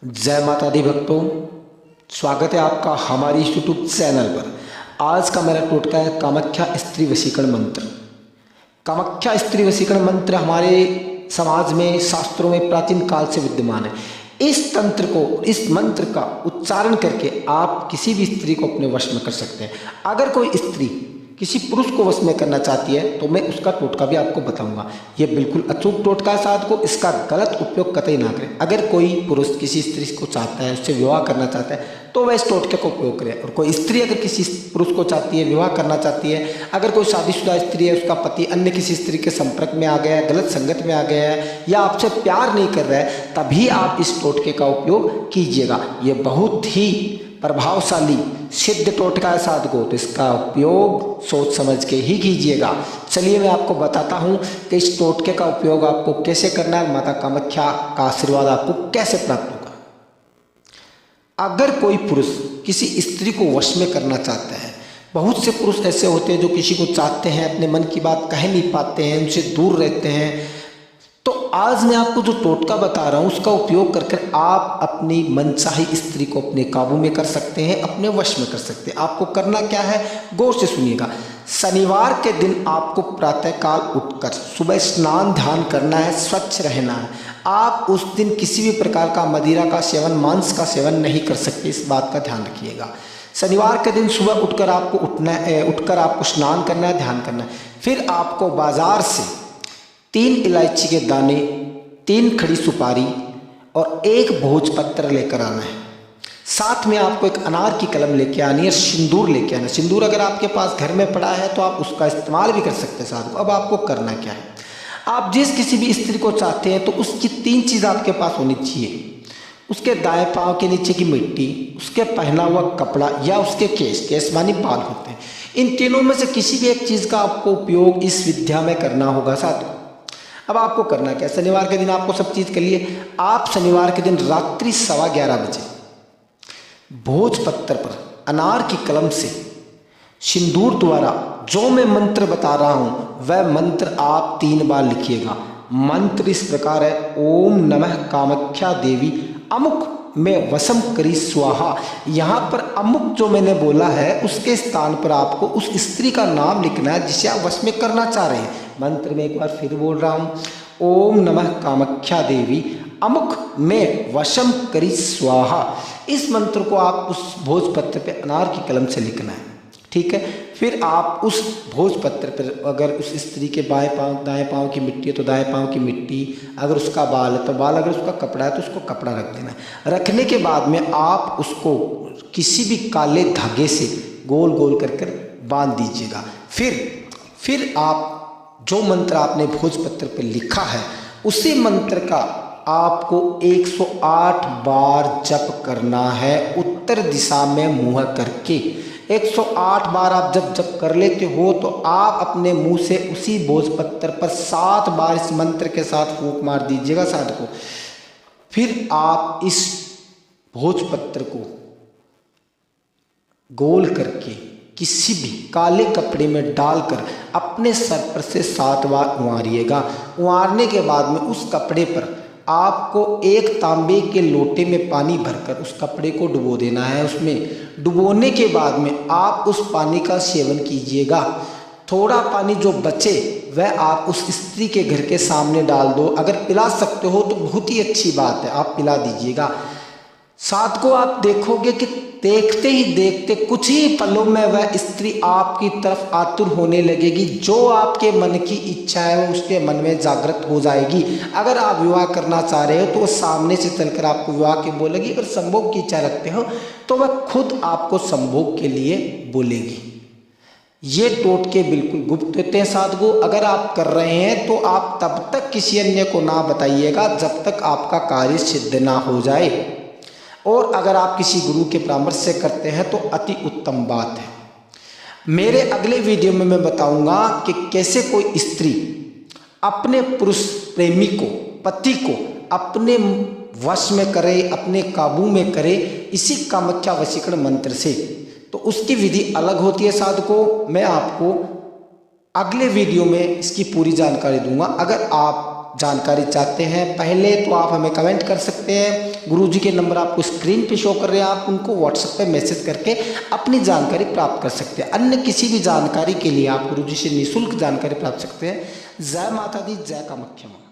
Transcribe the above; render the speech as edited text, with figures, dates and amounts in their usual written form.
जय माता दी भक्तों, स्वागत है आपका हमारी यूट्यूब चैनल पर। आज का मेरा टोटका है कामाख्या स्त्री वशीकरण मंत्र। कामाख्या स्त्री वशीकरण मंत्र हमारे समाज में, शास्त्रों में प्राचीन काल से विद्यमान है। इस तंत्र को, इस मंत्र का उच्चारण करके आप किसी भी स्त्री को अपने वश में कर सकते हैं। अगर कोई स्त्री किसी पुरुष को वश में करना चाहती है तो मैं उसका टोटका भी आपको बताऊंगा। ये बिल्कुल अचूक टोटका है, साथ को इसका गलत उपयोग कतई ना करें। अगर कोई पुरुष किसी स्त्री को चाहता है, उससे विवाह करना चाहता है तो वह इस टोटके का उपयोग करे। और कोई स्त्री अगर किसी पुरुष को चाहती है, विवाह करना चाहती है, अगर कोई शादीशुदा स्त्री है, उसका पति अन्य किसी स्त्री के संपर्क में आ गया है, गलत संगत में आ गया है या आपसे प्यार नहीं कर रहा है, तभी आप इस टोटके का उपयोग कीजिएगा। ये बहुत ही प्रभावशाली सिद्ध टोटका है साधकों, तो इसका उपयोग सोच समझ के ही कीजिएगा। चलिए मैं आपको बताता हूँ कि इस टोटके का उपयोग आपको कैसे करना है, माता कामाख्या का आशीर्वाद आपको कैसे प्राप्त होगा। अगर कोई पुरुष किसी स्त्री को वश में करना चाहता है, बहुत से पुरुष ऐसे होते हैं जो किसी को चाहते हैं, अपने मन की बात कह नहीं पाते हैं, उनसे दूर रहते हैं, तो आज मैं आपको जो टोटका बता रहा हूँ उसका उपयोग करके आप अपनी मनचाही स्त्री को अपने काबू में कर सकते हैं, अपने वश में कर सकते हैं। आपको करना क्या है, गौर से सुनिएगा। शनिवार के दिन आपको प्रातःकाल उठकर सुबह स्नान ध्यान करना है, स्वच्छ रहना है। आप उस दिन किसी भी प्रकार का मदिरा का सेवन, मांस का सेवन नहीं कर सकते, इस बात का ध्यान रखिएगा। शनिवार के दिन सुबह उठकर आपको स्नान करना है, ध्यान करना है। फिर आपको बाजार से 3 इलायची के दाने, 3 खड़ी सुपारी और 1 भोजपत्र लेकर आना है। साथ में आपको एक अनार की कलम लेके आनी है, सिंदूर लेके आना है। सिंदूर अगर आपके पास घर में पड़ा है तो आप उसका इस्तेमाल भी कर सकते हैं साथ। अब आपको करना क्या है, आप जिस किसी भी स्त्री को चाहते हैं तो उसकी 3 चीज़ आपके पास होनी चाहिए। उसके दाएं पाँव के नीचे की मिट्टी, उसके पहना हुआ कपड़ा या उसके केश मानी बाल होते हैं। इन तीनों में से किसी भी एक चीज़ का आपको उपयोग इस विद्या में करना होगा साथ। अब आपको करना क्या, शनिवार के दिन आपको सब चीज़ कर लिए। आप शनिवार के दिन रात्रि 11:15 बजे भोजपत्र पर अनार की कलम से सिंदूर द्वारा जो मैं मंत्र बता रहा हूं वह मंत्र आप 3 बार लिखिएगा। मंत्र इस प्रकार है, ओम नमः कामाख्या देवी अमुक में वशम करी स्वाहा। यहाँ पर अमुक जो मैंने बोला है उसके स्थान पर आपको उस स्त्री का नाम लिखना है जिसे आप वश में करना चाह रहे हैं। मंत्र में एक बार फिर बोल रहा हूँ, ओम नमः कामाख्या देवी अमुक में वशम करी स्वाहा। इस मंत्र को आप उस भोजपत्र पे अनार की कलम से लिखना है, ठीक है। फिर आप उस भोजपत्र पर, अगर उस स्त्री के दाएं पाँव की मिट्टी है तो दाएं पाँव की मिट्टी, अगर उसका बाल है तो बाल, अगर उसका कपड़ा है तो उसको कपड़ा रख देना है। रखने के बाद में आप उसको किसी भी काले धागे से गोल गोल कर कर बांध दीजिएगा। फिर आप जो मंत्र आपने भोजपत्र पर लिखा है उसी मंत्र का आपको 108 बार जप करना है, उत्तर दिशा में मुँह करके। 108 बार आप जब जप कर लेते हो तो आप अपने मुंह से उसी भोजपत्र पर 7 बार इस मंत्र के साथ फूंक मार दीजिएगा साथ को। फिर आप इस भोजपत्र को गोल करके किसी भी काले कपड़े में डालकर अपने सर पर से 7 बार उमारिएगा। उमारने के बाद में उस कपड़े पर आपको 1 तांबे के लोटे में पानी भरकर उस कपड़े को डुबो देना है। उसमें डुबोने के बाद में आप उस पानी का सेवन कीजिएगा। थोड़ा पानी जो बचे वह आप उस स्त्री के घर के सामने डाल दो। अगर पिला सकते हो तो बहुत ही अच्छी बात है, आप पिला दीजिएगा। साथ को आप देखोगे कि देखते ही देखते कुछ ही पलों में वह स्त्री आपकी तरफ आतुर होने लगेगी। जो आपके मन की इच्छा है वो उसके मन में जागृत हो जाएगी। अगर आप विवाह करना चाह रहे हो तो वो सामने से चलकर आपको विवाह की बोलेगी। अगर संभोग की इच्छा रखते हो तो वह खुद आपको संभोग के लिए बोलेगी। ये टोटके बिल्कुल गुप्त होते हैं साधगो। अगर आप कर रहे हैं तो आप तब तक किसी अन्य को ना बताइएगा जब तक आपका कार्य सिद्ध ना हो जाए। और अगर आप किसी गुरु के परामर्श से करते हैं तो अति उत्तम बात है। मेरे अगले वीडियो में मैं बताऊंगा कि कैसे कोई स्त्री अपने पुरुष प्रेमी को, पति को अपने वश में करे, अपने काबू में करे इसी कामाख्या वशीकरण मंत्र से। तो उसकी विधि अलग होती है साधकों। मैं आपको अगले वीडियो में इसकी पूरी जानकारी दूंगा। अगर आप जानकारी चाहते हैं, पहले तो आप हमें कमेंट कर सकते हैं। गुरुजी के नंबर आपको स्क्रीन पे शो कर रहे हैं, आप उनको व्हाट्सएप पे मैसेज करके अपनी जानकारी प्राप्त कर सकते हैं। अन्य किसी भी जानकारी के लिए आप गुरुजी से निःशुल्क जानकारी प्राप्त कर सकते हैं। जय माता दी, जय कामाख्या माँ।